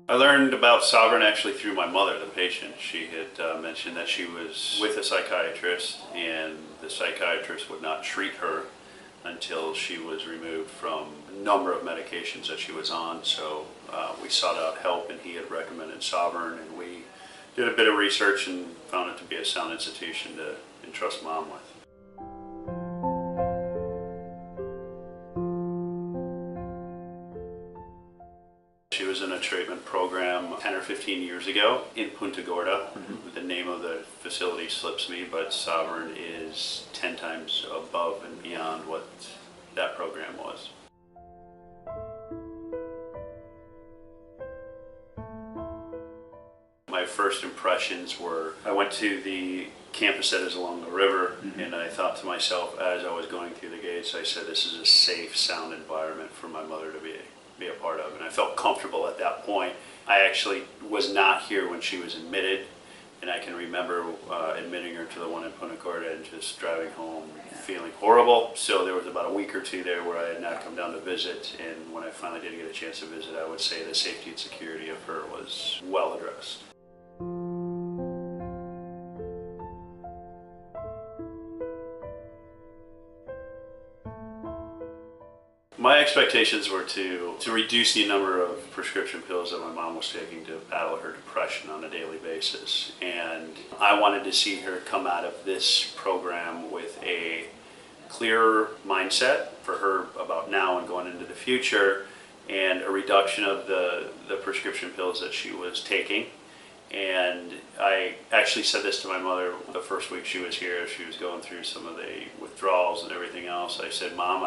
I learned about Sovereign actually through my mother, the patient. She had mentioned that she was with a psychiatrist, and the psychiatrist would not treat her until she was removed from a number of medications that she was on. So we sought out help, and he had recommended Sovereign, and we did a bit of research and found it to be a sound institution to entrust Mom with. She was in a treatment program 10 or 15 years ago in Punta Gorda. The name of the facility slips me, but Sovereign is 10 times above and beyond what that program was. My first impressions were, I went to the campus that is along the river, and I thought to myself as I was going through the gates, I said, this is a safe, sound environment for my mother to be a part of, and I felt comfortable at that point. I actually was not here when she was admitted, and I can remember admitting her to the one in Punta Gorda and just driving home feeling horrible. So there was about a week or two there where I had not come down to visit, and when I finally did get a chance to visit, I would say the safety and security of her was well addressed. My expectations were to reduce the number of prescription pills that my mom was taking to battle her depression on a daily basis. And I wanted to see her come out of this program with a clearer mindset for her about now and going into the future, and a reduction of the prescription pills that she was taking. And I actually said this to my mother the first week she was here. She was going through some of the withdrawals and everything else. I said, Mom,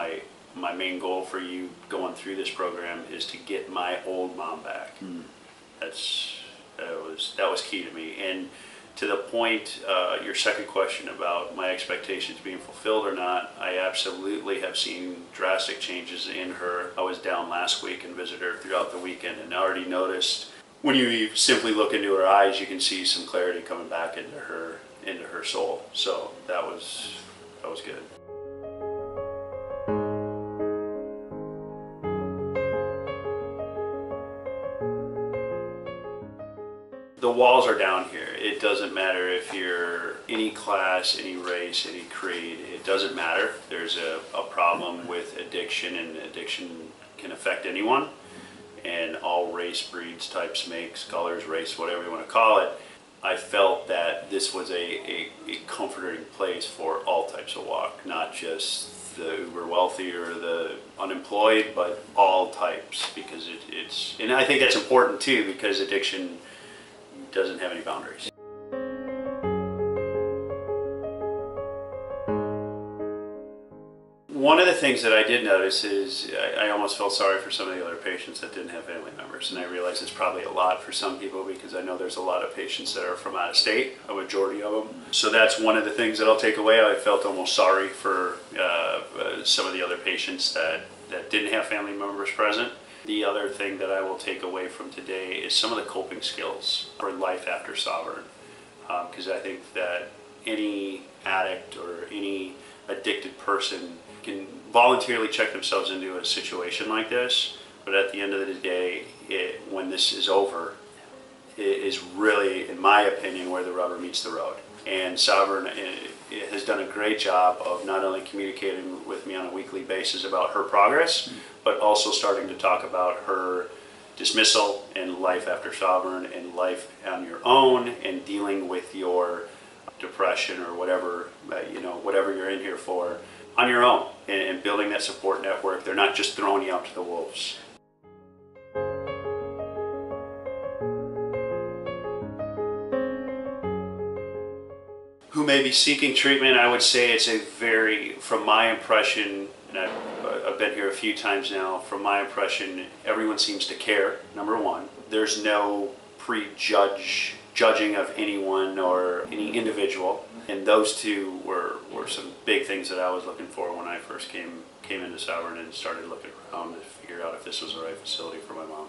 my main goal for you going through this program is to get my old mom back. That was key to me. And to the point, your second question about my expectations being fulfilled or not, I absolutely have seen drastic changes in her. I was down last week and visited her throughout the weekend, and I already noticed when you simply look into her eyes, you can see some clarity coming back into her soul. So that was good. The walls are down here. It doesn't matter if you're any class, any race, any creed. It doesn't matter. There's a problem with addiction, and addiction can affect anyone. And all race, breeds, types, makes, colors, race, whatever you want to call it. I felt that this was a comforting place for all types of walk, not just the uber wealthy or the unemployed, but all types, because it's, and I think that's important too, because addiction doesn't have any boundaries. One of the things that I did notice is I almost felt sorry for some of the other patients that didn't have family members, and I realize it's probably a lot for some people because I know there's a lot of patients that are from out of state, a majority of them. So that's one of the things that I'll take away. I felt almost sorry for some of the other patients that didn't have family members present. The other thing that I will take away from today is some of the coping skills for life after Sovereign, because I think that any addict or any addicted person can voluntarily check themselves into a situation like this, but at the end of the day, when this is over, it is really, in my opinion, where the rubber meets the road. And Sovereign has done a great job of not only communicating with me on a weekly basis about her progress, but also starting to talk about her dismissal and life after Sovereign and life on your own, and dealing with your depression or whatever, whatever you're in here for, on your own, and building that support network. They're not just throwing you out to the wolves. Who may be seeking treatment, I would say it's from my impression, and I've been here a few times now, from my impression, everyone seems to care, number one. There's no judging of anyone or any individual, and those two were some big things that I was looking for when I first came into Sovereign and started looking around to figure out if this was the right facility for my mom.